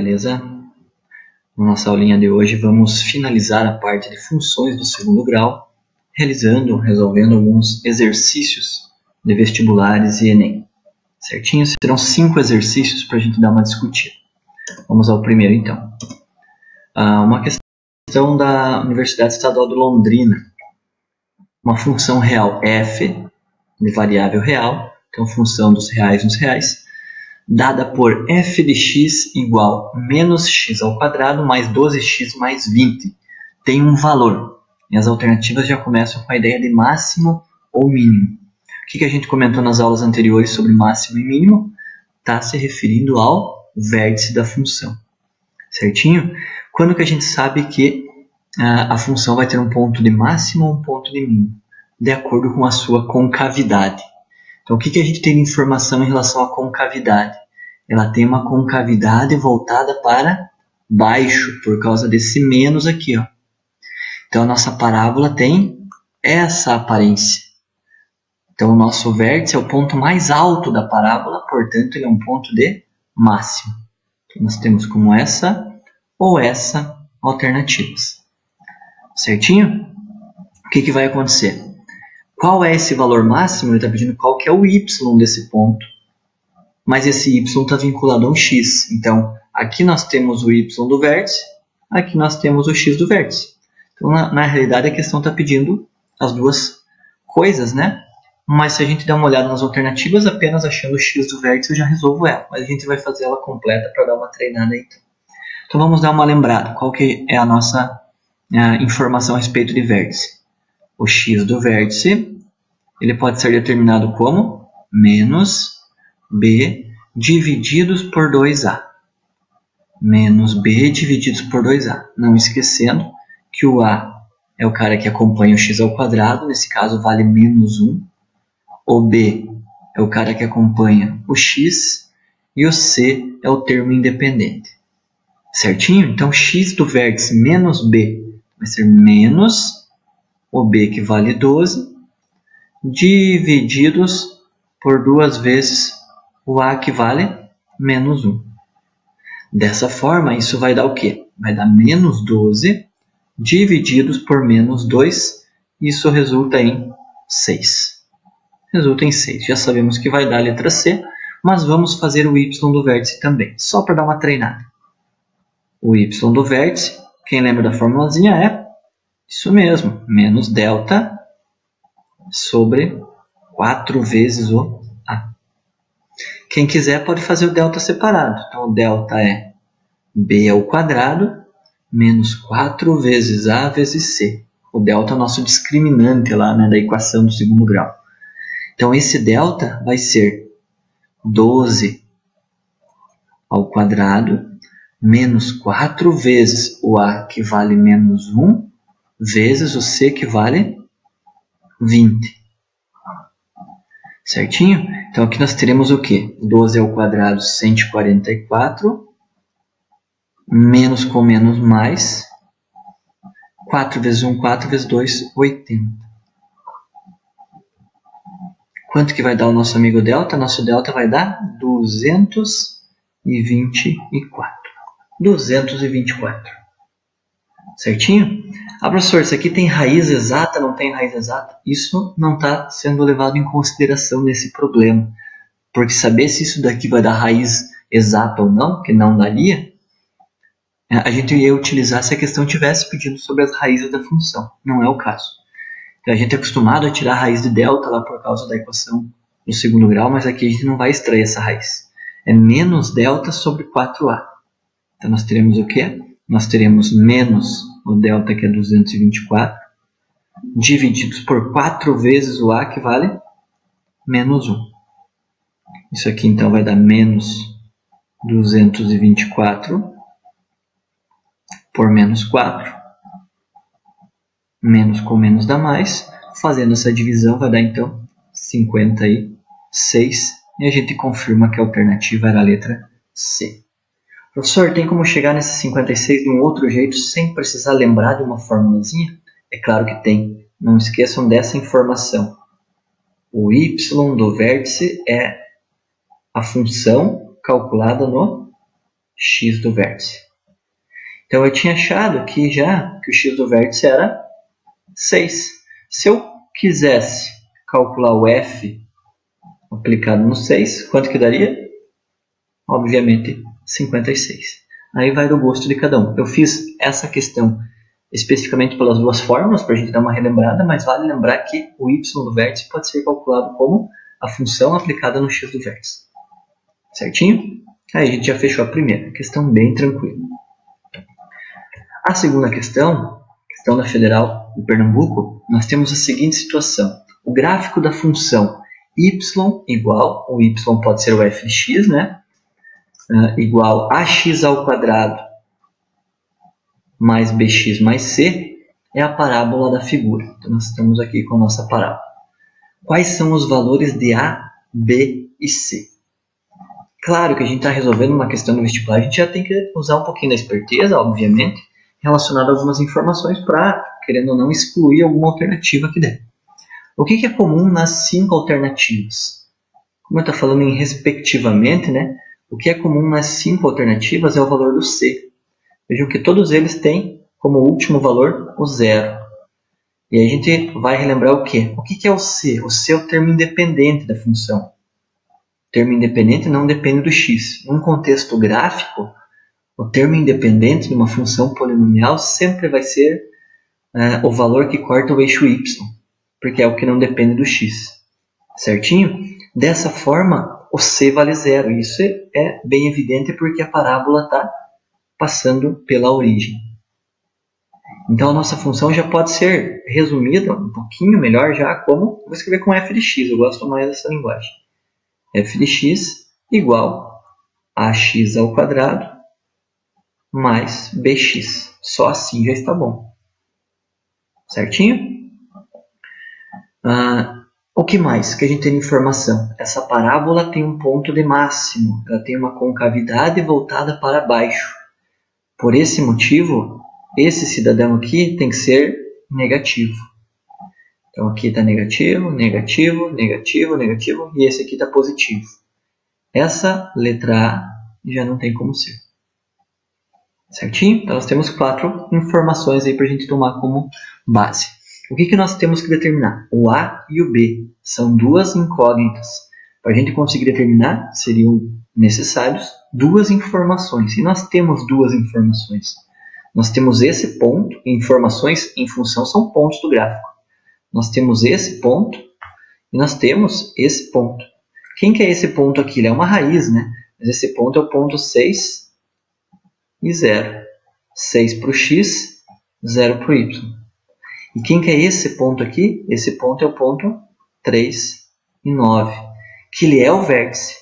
Beleza? Na nossa aulinha de hoje vamos finalizar a parte de funções do segundo grau, resolvendo alguns exercícios de vestibulares e Enem. Certinho? Serão 5 exercícios para a gente dar uma discutida. Vamos ao primeiro então. Uma questão da Universidade Estadual de Londrina. Uma função real f, de variável real, então função dos reais nos reais, dada por f de x igual menos x ao quadrado mais 12x mais 20. Tem um valor. E as alternativas já começam com a ideia de máximo ou mínimo. O que a gente comentou nas aulas anteriores sobre máximo e mínimo? Está se referindo ao vértice da função. Certinho? Quando que a gente sabe que a função vai ter um ponto de máximo ou um ponto de mínimo? De acordo com a sua concavidade. Então, o que a gente tem de informação em relação à concavidade? Ela tem uma concavidade voltada para baixo, por causa desse menos aqui, ó. Então, a nossa parábola tem essa aparência. Então, o nosso vértice é o ponto mais alto da parábola, portanto, ele é um ponto de máximo. Então, nós temos como essa ou essa alternativas. Certinho? O que vai acontecer? Qual é esse valor máximo? Ele está pedindo qual que é o y desse ponto. Mas esse y está vinculado a um x. Então, aqui nós temos o y do vértice, aqui nós temos o x do vértice. Então, na realidade, a questão está pedindo as duas coisas, né? Mas se a gente der uma olhada nas alternativas, apenas achando o x do vértice, eu já resolvo ela. Mas a gente vai fazer ela completa para dar uma treinada aí. Então, vamos dar uma lembrada. Qual que é a nossa informação a respeito de vértice? O x do vértice, ele pode ser determinado como menos b divididos por 2a. Menos b divididos por 2a. Não esquecendo que o a é o cara que acompanha o x ao quadrado, nesse caso vale menos 1. O b é o cara que acompanha o x e o c é o termo independente. Certinho? Então, x do vértice menos b vai ser menos o b que vale 12, divididos por 2 vezes o a que vale menos 1. Dessa forma, isso vai dar o quê? Vai dar menos 12 divididos por menos 2. Isso resulta em 6. Resulta em 6. Já sabemos que vai dar a letra C, mas vamos fazer o y do vértice também, só para dar uma treinada. O y do vértice, quem lembra da formulazinha é isso mesmo, menos delta sobre 4 vezes o a. Quem quiser pode fazer o delta separado. Então, o delta é b ao quadrado menos 4 vezes a vezes c. O delta é o nosso discriminante lá, né, da equação do segundo grau. Então, esse delta vai ser 12 ao quadrado menos 4 vezes o a que vale menos 1 vezes o c que vale 20. Certinho? Então, aqui nós teremos o quê? 12 ao quadrado, 144. Menos com menos mais. 4 vezes 1, 4 vezes 2, 80. Quanto que vai dar o nosso amigo delta? Nosso delta vai dar 224. 224. Certinho? Professor, isso aqui tem raiz exata, não tem raiz exata? Isso não está sendo levado em consideração nesse problema. Porque saber se isso daqui vai dar raiz exata ou não, que não daria, a gente ia utilizar se a questão tivesse pedido sobre as raízes da função. Não é o caso. Então, a gente é acostumado a tirar a raiz de delta lá por causa da equação do segundo grau, mas aqui a gente não vai extrair essa raiz. É menos delta sobre 4a. Então, nós teremos o quê? Nós teremos menos o delta, que é 224, divididos por 4 vezes o a, que vale menos 1. Isso aqui, então, vai dar menos 224 por menos 4. Menos com menos dá mais. Fazendo essa divisão, vai dar, então, 56. E a gente confirma que a alternativa era a letra C. Professor, tem como chegar nesse 56 de um outro jeito sem precisar lembrar de uma formulazinha? É claro que tem. Não esqueçam dessa informação. O y do vértice é a função calculada no x do vértice. Então eu tinha achado aqui já que o x do vértice era 6. Se eu quisesse calcular o f aplicado no 6, quanto que daria? Obviamente 56. Aí vai do gosto de cada um. Eu fiz essa questão especificamente pelas duas fórmulas, para a gente dar uma relembrada, mas vale lembrar que o y do vértice pode ser calculado como a função aplicada no x do vértice. Certinho? Aí a gente já fechou a primeira. Questão bem tranquila. A segunda questão da Federal de Pernambuco, nós temos a seguinte situação. O gráfico da função y igual, o y pode ser o f de x, né? Igual a x ao quadrado mais bx mais c, é a parábola da figura. Então nós estamos aqui com a nossa parábola. Quais são os valores de a, b e c? Claro que a gente está resolvendo uma questão do vestibular, a gente já tem que usar um pouquinho da esperteza, obviamente, relacionado a algumas informações para, querendo ou não, excluir alguma alternativa aqui dentro. O que é comum nas 5 alternativas? Como eu estou falando em respectivamente, né? O que é comum nas 5 alternativas é o valor do c. Vejam que todos eles têm como último valor o 0. E aí a gente vai relembrar o quê? O que é o c? O c é o termo independente da função. O termo independente não depende do x. Num contexto gráfico, o termo independente de uma função polinomial sempre vai ser o valor que corta o eixo y, porque é o que não depende do x. Certinho? Dessa forma, o c vale 0. Isso é bem evidente porque a parábola está passando pela origem. Então a nossa função já pode ser resumida um pouquinho melhor já como, vou escrever com f de x, eu gosto mais dessa linguagem. F de x igual a x ao quadrado mais bx. Só assim já está bom. Certinho? O que mais que a gente tem de informação? Essa parábola tem um ponto de máximo. Ela tem uma concavidade voltada para baixo. Por esse motivo, esse cidadão aqui tem que ser negativo. Então aqui está negativo, negativo, negativo, negativo, e esse aqui está positivo. Essa letra A já não tem como ser. Certinho? Então nós temos 4 informações aí para a gente tomar como base. O que nós temos que determinar? O A e o B são duas incógnitas. Para a gente conseguir determinar, seriam necessários 2 informações. E nós temos 2 informações. Nós temos esse ponto, informações em função são pontos do gráfico. Nós temos esse ponto e nós temos esse ponto. Quem que é esse ponto aqui? Ele é uma raiz, né? Mas esse ponto é o ponto 6 e 0. 6 para o x, 0 para o y. E quem que é esse ponto aqui? Esse ponto é o ponto 3 e 9, que ele é o vértice.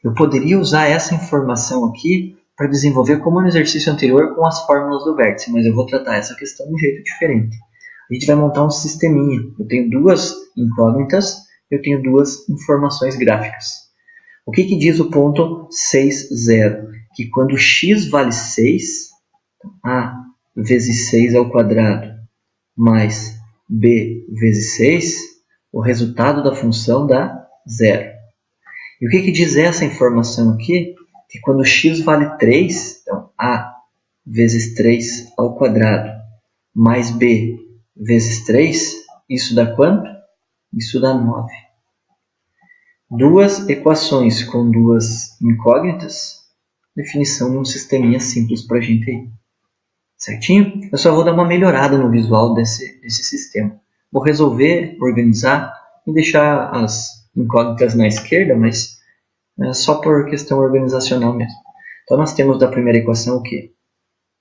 Eu poderia usar essa informação aqui para desenvolver como no exercício anterior com as fórmulas do vértice, mas eu vou tratar essa questão de um jeito diferente. A gente vai montar um sisteminha. Eu tenho 2 incógnitas, eu tenho 2 informações gráficas. O que diz o ponto 6, 0? Que quando x vale 6, a vezes 6 ao quadrado mais b vezes 6, o resultado da função dá 0. E o que diz essa informação aqui? Que quando x vale 3, então a vezes 3 ao quadrado mais b vezes 3, isso dá quanto? Isso dá 9. 2 equações com 2 incógnitas, definição de um sisteminha simples para a gente aí. Certinho? Eu só vou dar uma melhorada no visual desse sistema. Vou resolver, organizar e deixar as incógnitas na esquerda, mas só por questão organizacional mesmo. Então nós temos da primeira equação o quê?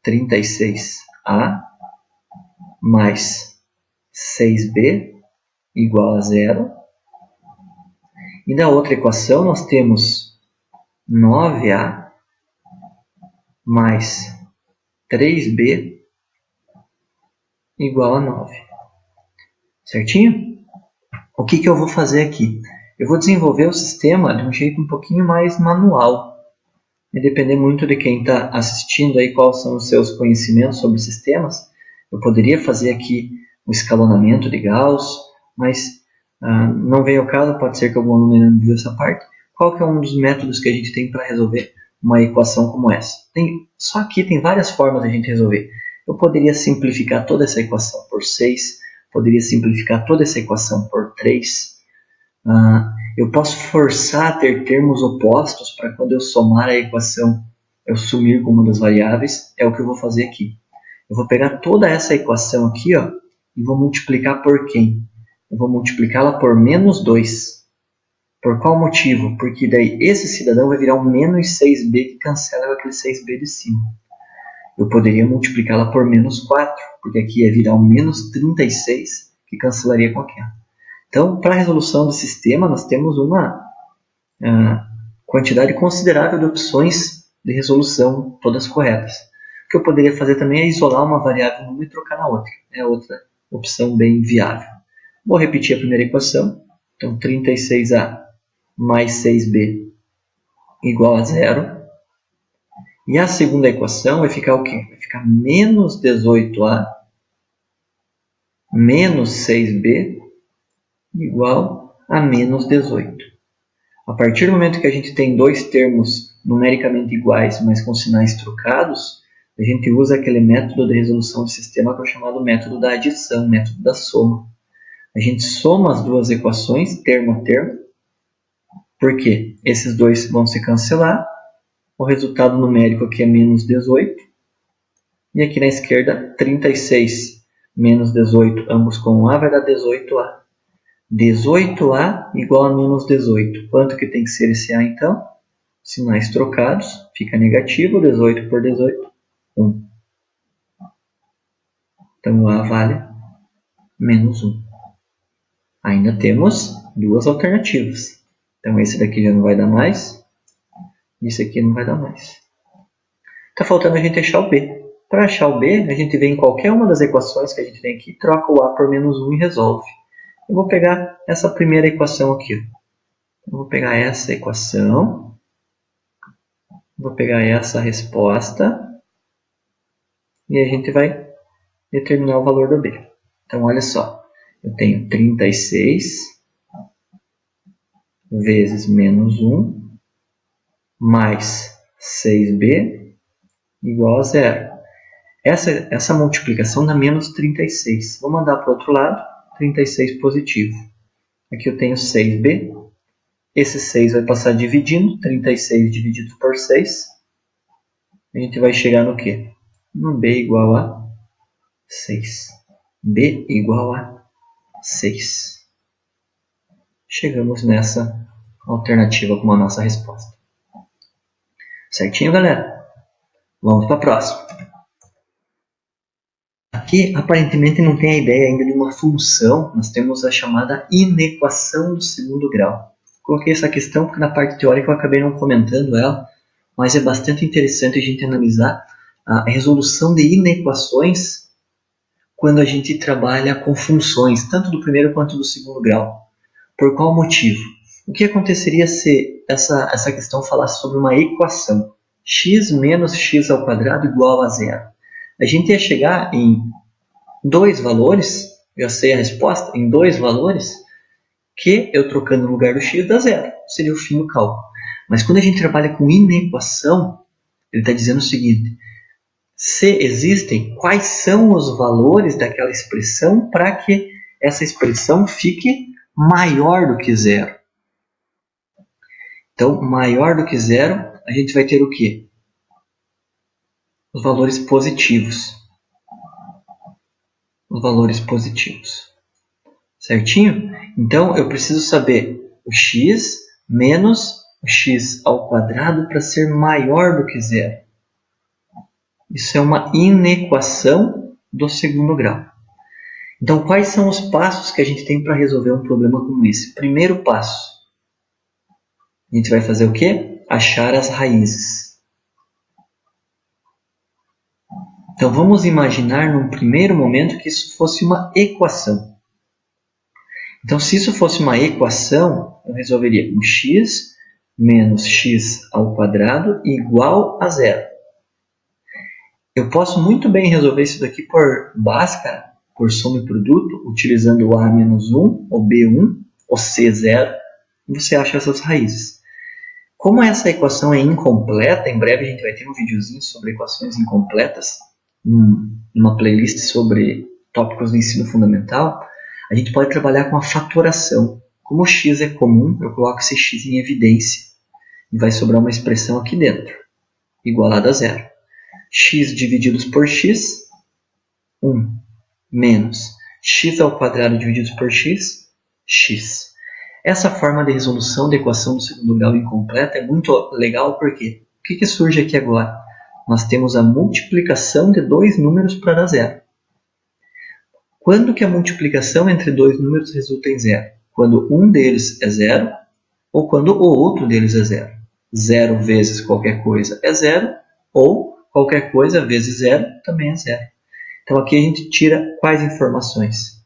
36a mais 6b igual a 0. E da outra equação nós temos 9a mais 3b igual a 9. Certinho? O que eu vou fazer aqui? Eu vou desenvolver o sistema de um jeito um pouquinho mais manual. Vai depender muito de quem está assistindo aí, quais são os seus conhecimentos sobre sistemas. Eu poderia fazer aqui o escalonamento de Gauss, mas não veio ao caso, pode ser que algum aluno ainda não viu essa parte. Qual que é um dos métodos que a gente tem para resolver uma equação como essa. Só aqui tem várias formas de a gente resolver. Eu poderia simplificar toda essa equação por 6, poderia simplificar toda essa equação por 3. Eu posso forçar a ter termos opostos para quando eu somar a equação, eu sumir com uma das variáveis. É o que eu vou fazer aqui. Eu vou pegar toda essa equação aqui, ó, e vou multiplicar por quem? Eu vou multiplicá-la por menos 2. Por qual motivo? Porque daí esse cidadão vai virar um menos 6b que cancela aquele 6b de cima. Eu poderia multiplicá-la por menos 4, porque aqui ia virar um menos 36 que cancelaria com aquela. Então, para a resolução do sistema, nós temos uma quantidade considerável de opções de resolução, todas corretas. O que eu poderia fazer também é isolar uma variável numa e trocar na outra. É outra opção bem viável. Vou repetir a primeira equação. Então, 36a mais 6b igual a 0. E a segunda equação vai ficar o quê? Vai ficar menos 18a menos 6b igual a menos 18. A partir do momento que a gente tem dois termos numericamente iguais, mas com sinais trocados, a gente usa aquele método de resolução de sistema que é chamado método da adição, método da soma. A gente soma as duas equações, termo a termo, porque esses dois vão se cancelar. O resultado numérico aqui é menos 18. E aqui na esquerda, 36 menos 18, ambos com A, vai dar 18A. 18A igual a menos 18. Quanto que tem que ser esse A, então? Sinais trocados, fica negativo, 18 por 18, 1. Então, o A vale menos 1. Ainda temos duas alternativas. Então, esse daqui já não vai dar mais. Isso aqui não vai dar mais. Está faltando a gente achar o B. Para achar o B, a gente vem em qualquer uma das equações que a gente tem aqui, troca o A por menos 1 e resolve. Eu vou pegar essa primeira equação aqui. Eu vou pegar essa equação. Vou pegar essa resposta. E a gente vai determinar o valor do B. Então, olha só. Eu tenho 36 vezes menos 1 mais 6b igual a 0. Essa multiplicação dá menos 36. Vou mandar para o outro lado, 36 positivo. Aqui eu tenho 6b. Esse 6 vai passar dividindo, 36 dividido por 6. A gente vai chegar no quê? No b igual a 6. b igual a 6. Chegamos nessa alternativa como a nossa resposta. Certinho, galera? Vamos para a próxima. Aqui, aparentemente, não tem a ideia ainda de uma função. Nós temos a chamada inequação do segundo grau. Coloquei essa questão porque na parte teórica eu acabei não comentando ela, mas é bastante interessante a gente analisar a resolução de inequações quando a gente trabalha com funções, tanto do primeiro quanto do segundo grau. Por qual motivo? O que aconteceria se essa questão falasse sobre uma equação? X menos x ao quadrado igual a 0. A gente ia chegar em dois valores, já sei a resposta, em dois valores, que eu trocando no lugar do x dá 0. Seria o fim do cálculo. Mas quando a gente trabalha com inequação, ele está dizendo o seguinte: se existem, quais são os valores daquela expressão para que essa expressão fique maior do que 0. Então, maior do que 0, a gente vai ter o quê? Os valores positivos. Os valores positivos. Certinho? Então, eu preciso saber o x menos o x ao quadrado para ser maior do que 0. Isso é uma inequação do segundo grau. Então, quais são os passos que a gente tem para resolver um problema como esse? Primeiro passo. A gente vai fazer o quê? Achar as raízes. Então, vamos imaginar num primeiro momento que isso fosse uma equação. Então, se isso fosse uma equação, eu resolveria um x menos x ao quadrado igual a 0. Eu posso muito bem resolver isso daqui por Bhaskara, por soma e produto, utilizando o a menos 1, ou b1, ou c0, e você acha essas raízes. Como essa equação é incompleta, em breve a gente vai ter um videozinho sobre equações incompletas, numa playlist sobre tópicos do ensino fundamental, a gente pode trabalhar com a fatoração. Como o x é comum, eu coloco esse x em evidência e vai sobrar uma expressão aqui dentro, igualada a zero. X divididos por x, 1, menos x ao quadrado divididos por x, x. Essa forma de resolução da equação do segundo grau incompleta é muito legal porque o que surge aqui agora? Nós temos a multiplicação de dois números para dar zero. Quando que a multiplicação entre dois números resulta em zero? Quando um deles é zero ou quando o outro deles é zero. Zero vezes qualquer coisa é zero ou qualquer coisa vezes zero também é zero. Então aqui a gente tira quais informações?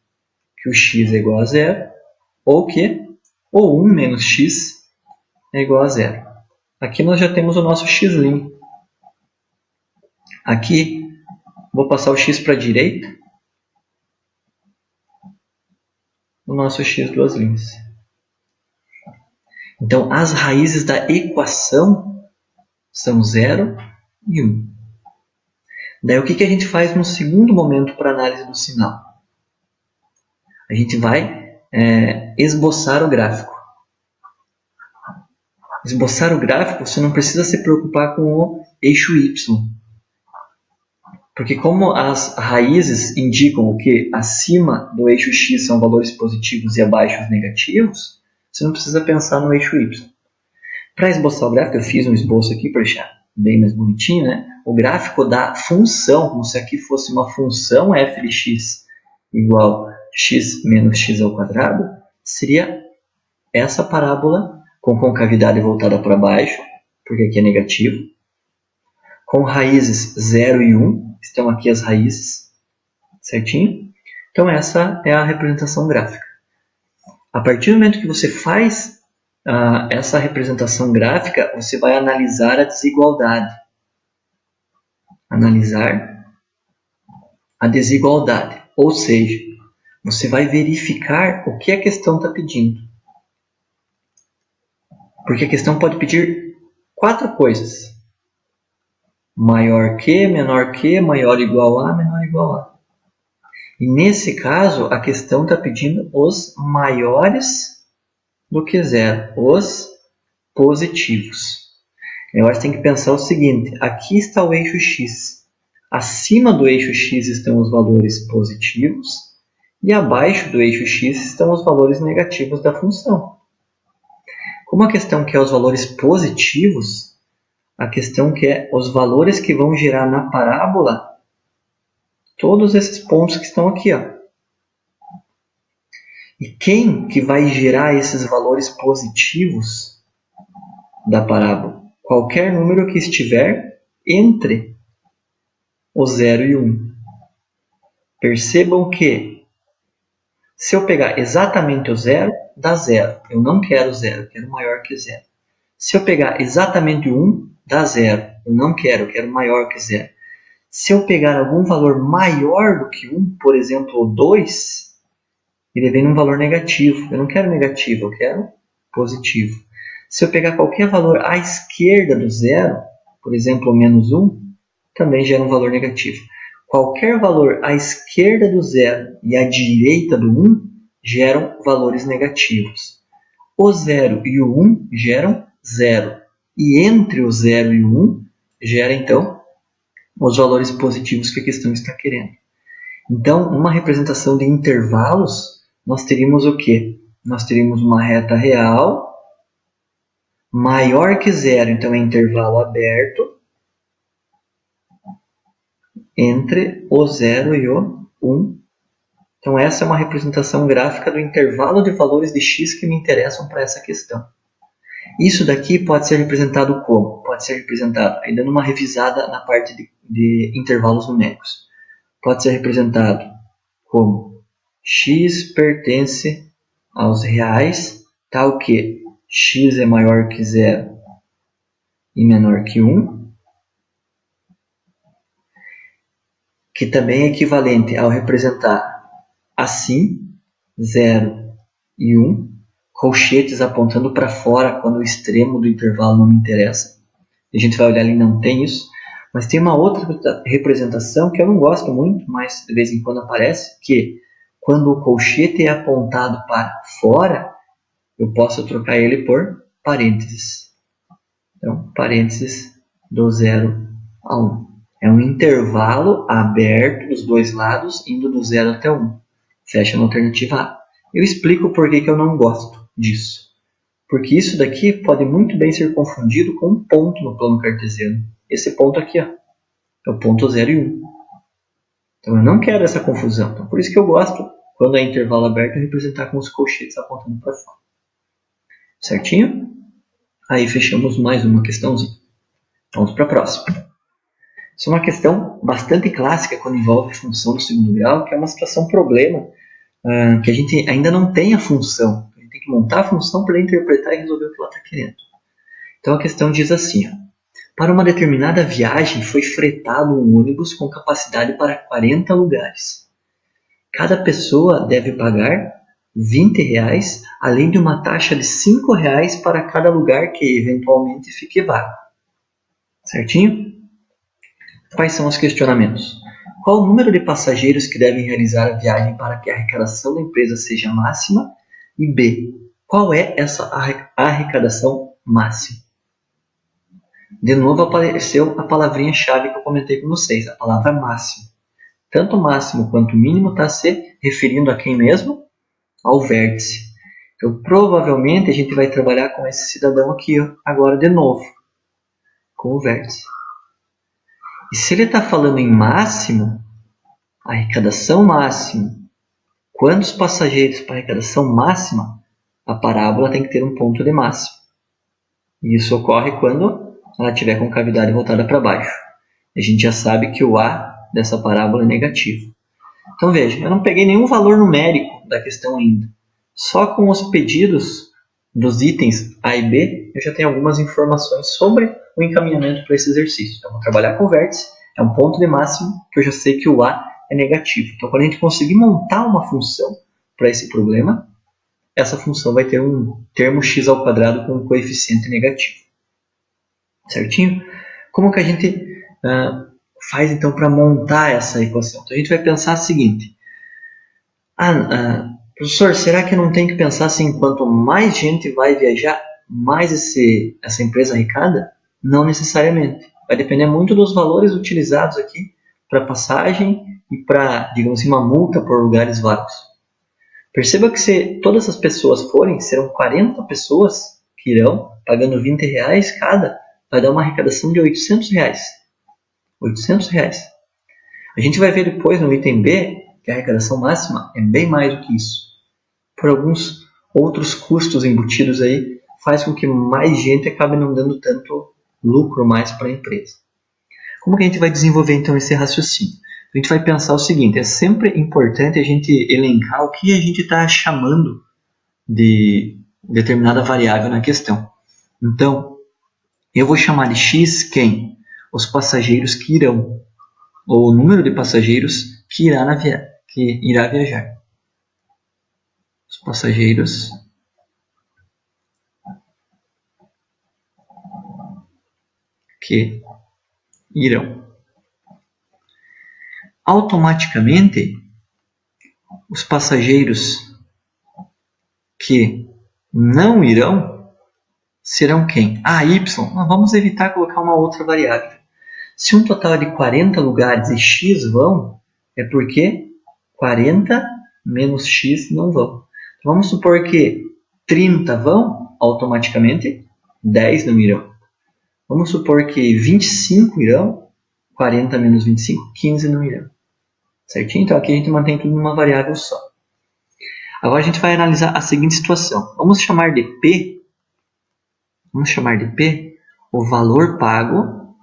Que o x é igual a zero ou que o 1 menos x é igual a zero. Aqui nós já temos o nosso x'. Aqui vou passar o x para a direita. O nosso x duas linhas. Então, as raízes da equação são 0 e 1. Daí, o que a gente faz no segundo momento para análise do sinal? A gente vai esboçar o gráfico. Esboçar o gráfico, você não precisa se preocupar com o eixo y. Porque como as raízes indicam o que acima do eixo x são valores positivos e abaixo os negativos, você não precisa pensar no eixo y. Para esboçar o gráfico, eu fiz um esboço aqui para deixar bem mais bonitinho, né? O gráfico da função, como se aqui fosse uma função f de x igual x menos x ao quadrado, seria essa parábola com concavidade voltada para baixo, porque aqui é negativo, com raízes 0 e 1, estão aqui as raízes, certinho? Então essa é a representação gráfica. A partir do momento que você faz essa representação gráfica, você vai analisar a desigualdade. Analisar a desigualdade, ou seja, você vai verificar o que a questão está pedindo. Porque a questão pode pedir 4 coisas. Maior que, menor que, maior ou igual a, menor ou igual a. E nesse caso, a questão está pedindo os maiores do que zero, os positivos. Agora você tem que pensar o seguinte, aqui está o eixo x. Acima do eixo x estão os valores positivos e abaixo do eixo x estão os valores negativos da função. Como a questão quer os valores positivos, a questão quer os valores que vão gerar na parábola todos esses pontos que estão aqui, ó. E quem que vai gerar esses valores positivos da parábola? Qualquer número que estiver entre o 0 e 1. Percebam que se eu pegar exatamente o 0, dá 0. Eu não quero 0, eu quero maior que 0. Se eu pegar exatamente o 1, dá 0. Eu não quero, eu quero maior que 0. Se eu pegar algum valor maior do que 1, por exemplo, o 2, ele vem num valor negativo. Eu não quero negativo, eu quero positivo. Se eu pegar qualquer valor à esquerda do 0, por exemplo, o menos 1, também gera um valor negativo. Qualquer valor à esquerda do 0 e à direita do 1 geram valores negativos. O 0 e o 1 geram 0. E entre o 0 e o 1 gera, então, os valores positivos que a questão está querendo. Então, numa representação de intervalos, nós teríamos o quê? Nós teríamos uma reta real maior que 0, então é intervalo aberto, entre o 0 e o 1. Então essa é uma representação gráfica do intervalo de valores de x que me interessam para essa questão. Isso daqui pode ser representado como? Pode ser representado, aí dando uma revisada na parte de intervalos numéricos. Pode ser representado como x pertence aos reais, tal que x é maior que 0 e menor que 1. Que também é equivalente ao representar assim 0 e 1 colchetes apontando para fora quando o extremo do intervalo não me interessa. A gente vai olhar ali, não tem isso. Mas tem uma outra representação que eu não gosto muito, mas de vez em quando aparece, que quando o colchete é apontado para fora, eu posso trocar ele por parênteses. Então, parênteses do 0 a 1. É um intervalo aberto dos dois lados, indo do 0 até 1. Fecha na alternativa A. Eu explico por que eu não gosto disso. Porque isso daqui pode muito bem ser confundido com um ponto no plano cartesiano. Esse ponto aqui, ó, é o ponto 0 e 1. Então eu não quero essa confusão. Então, por isso que eu gosto, quando é intervalo aberto, representar com os colchetes apontando para fora. Certinho? Aí fechamos mais uma questãozinha. Vamos para a próxima. Isso é uma questão bastante clássica quando envolve função do segundo grau, que é uma situação problema, que a gente ainda não tem a função. A gente tem que montar a função para interpretar e resolver o que ela está querendo. Então a questão diz assim, ó, para uma determinada viagem foi fretado um ônibus com capacidade para 40 lugares. Cada pessoa deve pagar R$20, além de uma taxa de R$5 para cada lugar que eventualmente fique vago. Certinho? Quais são os questionamentos? Qual o número de passageiros que devem realizar a viagem para que a arrecadação da empresa seja máxima? E B, qual é essa arrecadação máxima? De novo apareceu a palavrinha-chave que eu comentei com vocês, a palavra máximo. Tanto o máximo quanto o mínimo está se referindo a quem mesmo? Ao vértice. Então, provavelmente, a gente vai trabalhar com esse cidadão aqui, ó, agora de novo, com o vértice. E se ele está falando em máximo, arrecadação máxima, quantos passageiros para arrecadação máxima, a parábola tem que ter um ponto de máximo. E isso ocorre quando ela estiver com cavidade voltada para baixo. A gente já sabe que o A dessa parábola é negativo. Então veja, eu não peguei nenhum valor numérico da questão ainda. Só com os pedidos dos itens A e B, eu já tenho algumas informações sobre o encaminhamento para esse exercício. Então, vou trabalhar com vértice, é um ponto de máximo, que eu já sei que o A é negativo. Então, quando a gente conseguir montar uma função para esse problema, essa função vai ter um termo x ao quadrado com um coeficiente negativo. Certinho? Como que a gente faz então para montar essa equação? Então, a gente vai pensar o seguinte. Professor, será que não tem que pensar assim, quanto mais gente vai viajar, mais essa empresa arrecada? Não necessariamente. Vai depender muito dos valores utilizados aqui para passagem e para, digamos assim, uma multa por lugares vagos. Perceba que se todas as pessoas forem, serão 40 pessoas que irão, pagando R$20 cada, vai dar uma arrecadação de R$800. R$800. A gente vai ver depois no item B que a arrecadação máxima é bem mais do que isso. Por alguns outros custos embutidos aí, faz com que mais gente acabe não dando tanto lucro mais para a empresa. Como que a gente vai desenvolver então esse raciocínio? A gente vai pensar o seguinte, é sempre importante a gente elencar o que a gente está chamando de determinada variável na questão. Então, eu vou chamar de x quem? Os passageiros que irão, ou o número de passageiros que irá viajar. Os passageiros que irão. Automaticamente, os passageiros que não irão serão quem? Y. Vamos evitar colocar uma outra variável. Se um total de 40 lugares e x vão, é porque 40 menos x não vão. Então, vamos supor que 30 vão, automaticamente 10 não irão. Vamos supor que 25 irão, 40 menos 25, 15 não irão. Certinho? Então aqui a gente mantém tudo numa variável só. Agora a gente vai analisar a seguinte situação. Vamos chamar de P o valor pago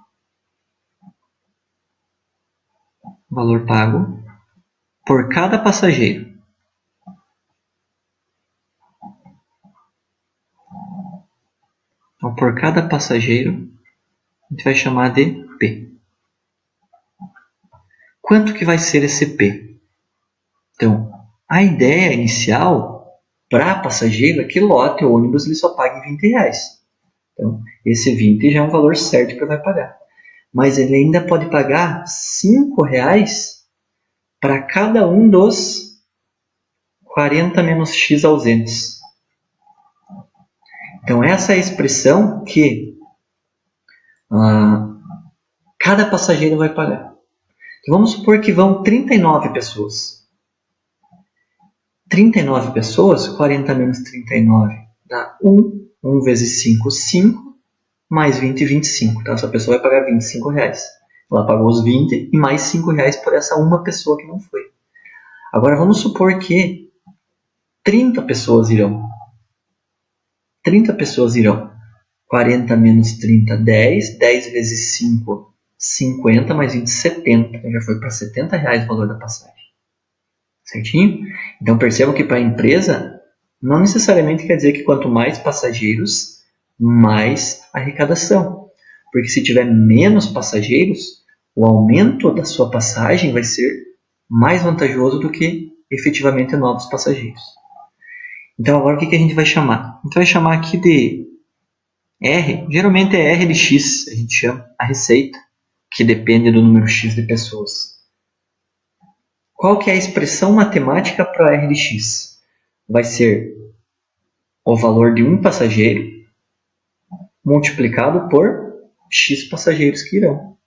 por cada passageiro. Então, por cada passageiro, a gente vai chamar de P. Quanto que vai ser esse P? Então, a ideia inicial Para passageiro, aquele lote, o ônibus, ele só paga R$20. Então, esse 20 já é um valor certo que ele vai pagar. Mas ele ainda pode pagar R$5 para cada um dos 40 menos x ausentes. Então, essa é a expressão que cada passageiro vai pagar. Então, vamos supor que vão 39 pessoas. 39 pessoas, 40 menos 39 dá 1. 1 vezes 5, 5. Mais 20, 25. Então, essa pessoa vai pagar R$25. Ela pagou os 20 e mais R$5 por essa uma pessoa que não foi. Agora, vamos supor que 30 pessoas irão. 30 pessoas irão. 40 menos 30, 10. 10 vezes 5, 50. Mais 20, 70. Então, já foi para R$70 o valor da passagem. Certinho? Então, percebam que para a empresa, não necessariamente quer dizer que quanto mais passageiros, mais arrecadação. Porque se tiver menos passageiros, o aumento da sua passagem vai ser mais vantajoso do que efetivamente novos passageiros. Então, agora o que a gente vai chamar? A gente vai chamar aqui de R, geralmente é R de X, a gente chama a receita, que depende do número X de pessoas. Qual que é a expressão matemática para R de X? Vai ser o valor de um passageiro multiplicado por X passageiros que irão.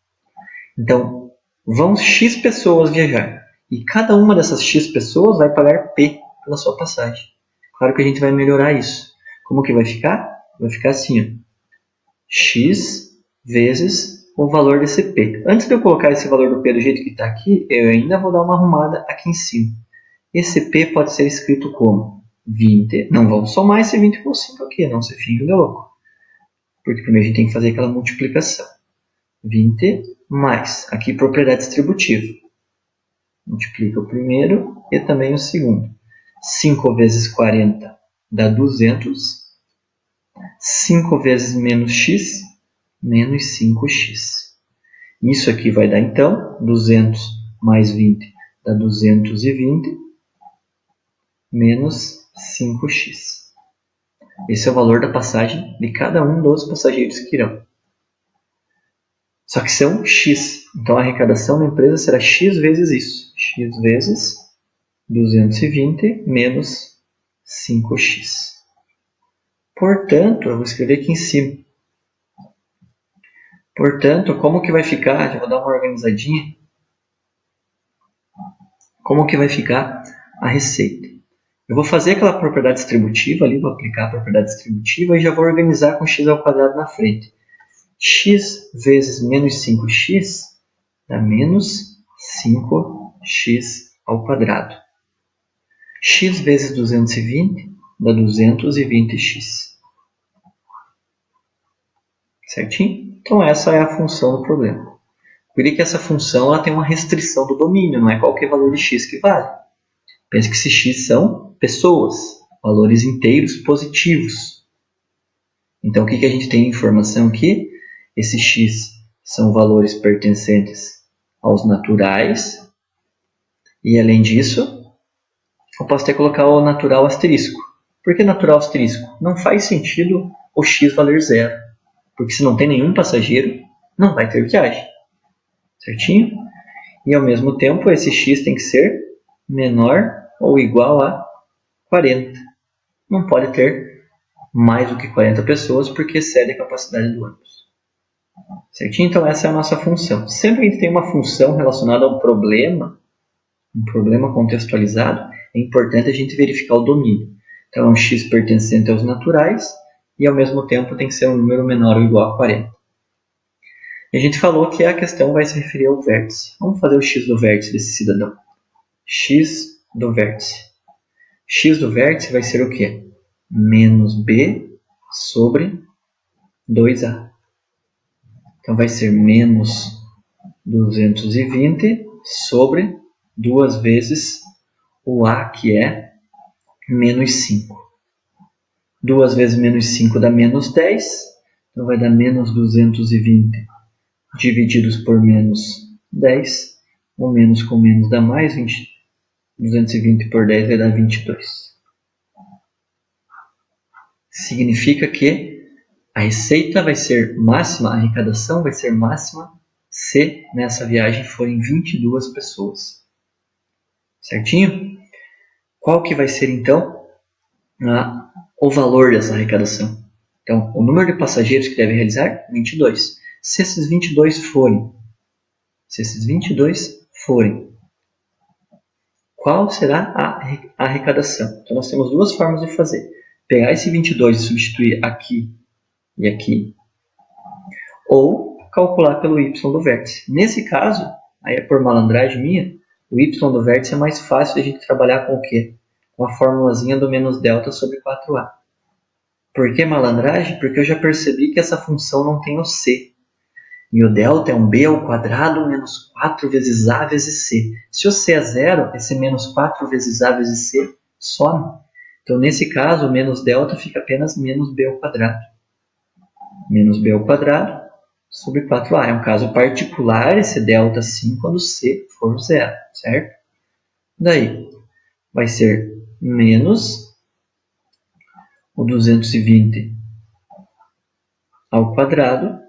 Então, vão X pessoas viajar. E cada uma dessas X pessoas vai pagar P pela sua passagem. Claro que a gente vai melhorar isso. Como que vai ficar? Vai ficar assim, ó. X vezes o valor desse P. Antes de eu colocar esse valor do P do jeito que está aqui, eu ainda vou dar uma arrumada aqui em cima. Esse P pode ser escrito como 20. Não vamos somar esse 20 com 5 aqui, não se finge de louco. Porque primeiro a gente tem que fazer aquela multiplicação. 20 mais, aqui propriedade distributiva. Multiplica o primeiro e também o segundo. 5 vezes 40 dá 200. 5 vezes menos x, menos 5x. Isso aqui vai dar, então, 200 mais 20 dá 220, menos 5x. Esse é o valor da passagem de cada um dos passageiros que irão. Só que são x. Então, a arrecadação da empresa será x vezes isso. X vezes 220 menos 5x. Portanto, eu vou escrever aqui em cima. Portanto, como que vai ficar? Já vou dar uma organizadinha. Como que vai ficar a receita? Eu vou fazer aquela propriedade distributiva ali, vou aplicar a propriedade distributiva e já vou organizar com x ao quadrado na frente. X vezes menos 5x dá menos 5x ao quadrado. X vezes 220 dá 220x. Certinho? Então essa é a função do problema. Cuide que essa função ela tem uma restrição do domínio, não é qualquer valor de x que vale. Pense que esse x são pessoas, valores inteiros positivos. Então o que a gente tem de informação aqui? Esse x são valores pertencentes aos naturais. E além disso, eu posso até colocar o natural asterisco. Por que natural asterisco? Não faz sentido o x valer zero. Porque se não tem nenhum passageiro, não vai ter viagem. Certinho? E ao mesmo tempo, esse x tem que ser menor ou igual a 40. Não pode ter mais do que 40 pessoas, porque excede a capacidade do ônibus. Certinho? Então essa é a nossa função. Sempre que a gente tem uma função relacionada a um problema contextualizado, é importante a gente verificar o domínio. Então é um x pertencente aos naturais, e ao mesmo tempo tem que ser um número menor ou igual a 40. E a gente falou que a questão vai se referir ao vértice. Vamos fazer o x do vértice desse cidadão. X do vértice. X do vértice vai ser o quê? Menos b sobre 2a. Então vai ser menos 220 sobre 2 vezes o a, que é menos 5. 2 vezes menos 5 dá menos 10. Então vai dar menos 220 divididos por menos 10. O menos com menos dá mais. 220 por 10 vai dar 22. significa que a receita vai ser máxima, a arrecadação vai ser máxima se nessa viagem forem 22 pessoas. Certinho? Qual que vai ser então o valor dessa arrecadação? Então, o número de passageiros que deve realizar, 22. Se esses 22 forem, qual será a arrecadação? Então, nós temos duas formas de fazer. Pegar esse 22 e substituir aqui e aqui, ou calcular pelo y do vértice. Nesse caso, aí é por malandragem minha, o y do vértice é mais fácil de a gente trabalhar com o quê? Com a formulazinha do menos delta sobre 4a. Por que malandragem? Porque eu já percebi que essa função não tem o c. E o delta é um b ao quadrado menos 4 vezes a vezes c. Se o c é zero, esse menos 4 vezes a vezes c some. Então, nesse caso, o menos delta fica apenas menos b ao quadrado. Menos b ao quadrado sobre 4a. É um caso particular, esse delta sim, quando c for zero, certo? Daí, vai ser menos o 220 ao quadrado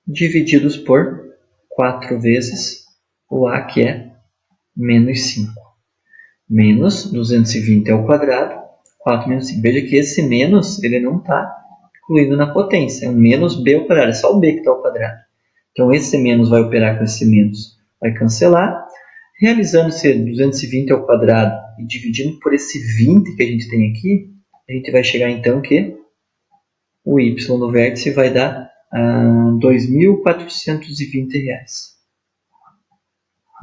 divididos por 4 vezes o a, que é menos 5. Menos 220 ao quadrado, 4 menos 5. Veja que esse menos ele não está incluindo na potência. É um menos b ao quadrado. É só o b que está ao quadrado. Então, esse menos vai operar com esse menos. Vai cancelar. Realizando esse 220 ao quadrado e dividindo por esse 20 que a gente tem aqui, a gente vai chegar então que o y no vértice vai dar R$ 2.420.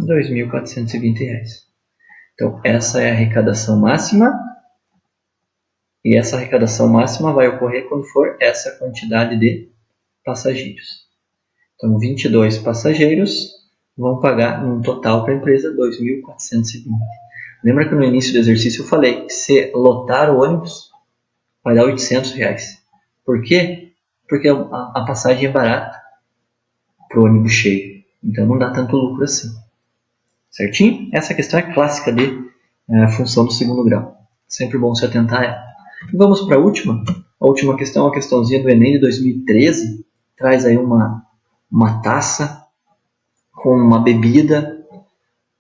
R$ 2.420. Então, essa é a arrecadação máxima. E essa arrecadação máxima vai ocorrer quando for essa quantidade de passageiros. Então, 22 passageiros vão pagar um total para a empresa R$ 2.420. Lembra que no início do exercício eu falei que se lotar o ônibus vai dar R$ 800. Por quê? Porque a passagem é barata para o ônibus cheio. Então não dá tanto lucro assim. Certinho? Essa questão é clássica de função do segundo grau. Sempre bom se atentar a ela. E vamos para a última. A última questão é uma questãozinha do Enem de 2013. Traz aí uma taça com uma bebida.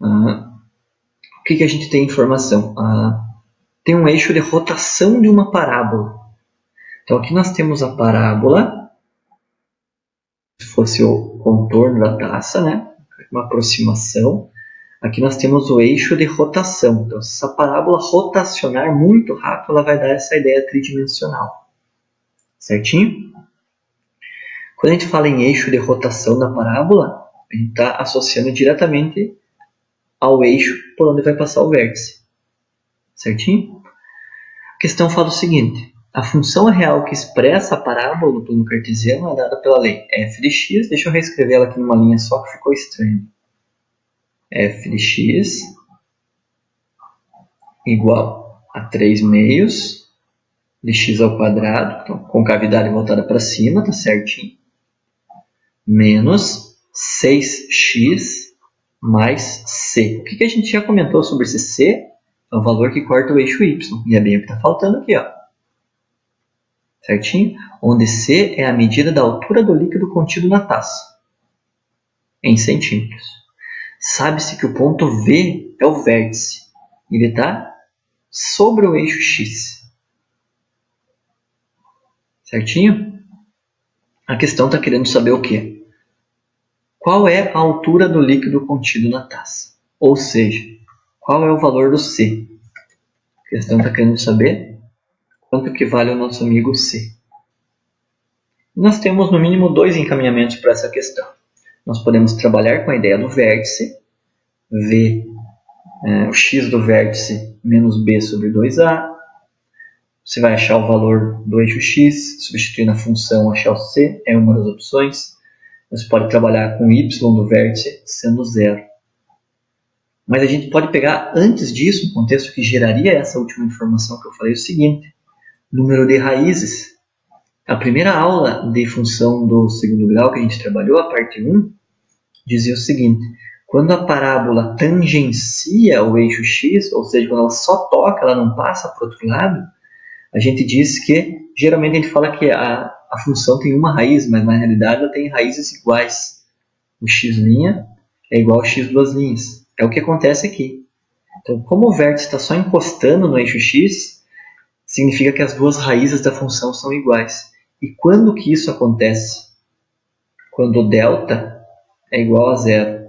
O que a gente tem informação? Tem um eixo de rotação de uma parábola. Então aqui nós temos a parábola, se fosse o contorno da taça, né? Uma aproximação. Aqui nós temos o eixo de rotação. Então, se essa parábola rotacionar muito rápido, ela vai dar essa ideia tridimensional. Certinho? Quando a gente fala em eixo de rotação da parábola, a gente está associando diretamente ao eixo por onde vai passar o vértice. Certinho? A questão fala o seguinte. A função real que expressa a parábola no plano cartesiano é dada pela lei f de x. Deixa eu reescrever ela aqui numa linha só que ficou estranho. F de x igual a 3 meios de x ao quadrado, então, concavidade voltada para cima, tá certinho, menos 6x mais c. O que a gente já comentou sobre esse c? É o valor que corta o eixo y, e é bem o que está faltando aqui, ó. Certinho? Onde c é a medida da altura do líquido contido na taça, em centímetros. Sabe-se que o ponto V é o vértice. Ele está sobre o eixo X. Certinho? A questão está querendo saber o quê? Qual é a altura do líquido contido na taça? Ou seja, qual é o valor do C? A questão está querendo saber quanto que vale o nosso amigo C. Nós temos no mínimo 2 encaminhamentos para essa questão. Nós podemos trabalhar com a ideia do vértice, V, o x do vértice menos b sobre 2a. Você vai achar o valor do eixo x, substituindo a função, achar o c, é uma das opções. Você pode trabalhar com y do vértice sendo zero. Mas a gente pode pegar antes disso, um contexto que geraria essa última informação que eu falei, o seguinte: número de raízes. A primeira aula de função do segundo grau que a gente trabalhou, a parte 1, dizia o seguinte: quando a parábola tangencia o eixo x, ou seja, quando ela só toca, ela não passa para o outro lado, A gente diz que, geralmente a gente fala que a função tem uma raiz, mas na realidade ela tem raízes iguais. O x' é igual ao x duas linhas. É o que acontece aqui. Então, como o vértice está só encostando no eixo x, significa que as duas raízes da função são iguais. E quando que isso acontece? Quando o delta é igual a zero.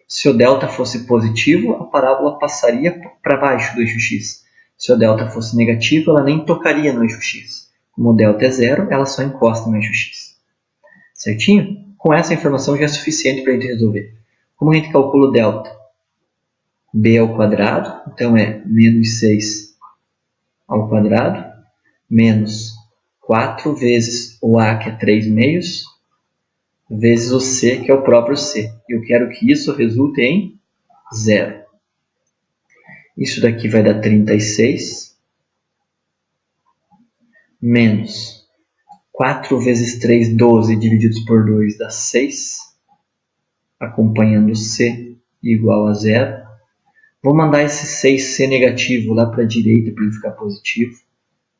Se o delta fosse positivo, a parábola passaria para baixo do eixo x. Se o delta fosse negativo, ela nem tocaria no eixo x. Como o delta é zero, ela só encosta no eixo x. Certinho? Com essa informação já é suficiente para a gente resolver. Como a gente calcula o delta? B ao quadrado, então é menos 6 ao quadrado, menos 4 vezes o A, que é 3 meios, vezes o C, que é o próprio C. Eu quero que isso resulte em 0. Isso daqui vai dar 36, menos 4 vezes 3, 12, divididos por 2 dá 6, acompanhando C igual a 0. Vou mandar esse 6C negativo lá para a direita para ele ficar positivo.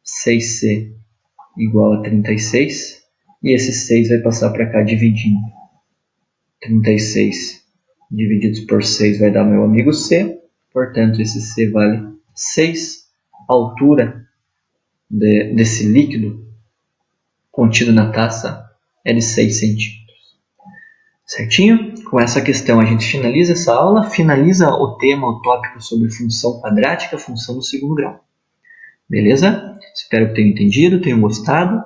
6C igual a 36. E esse 6 vai passar para cá dividindo. 36 divididos por 6 vai dar meu amigo C. Portanto, esse C vale 6. A altura desse líquido contido na taça é de 6 centímetros. Certinho? Com essa questão a gente finaliza essa aula, finaliza o tema, o tópico sobre função quadrática, função do segundo grau. Beleza? Espero que tenham entendido, tenham gostado.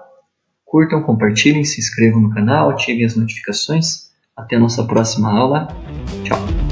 Curtam, compartilhem, se inscrevam no canal, ativem as notificações. Até a nossa próxima aula. Tchau!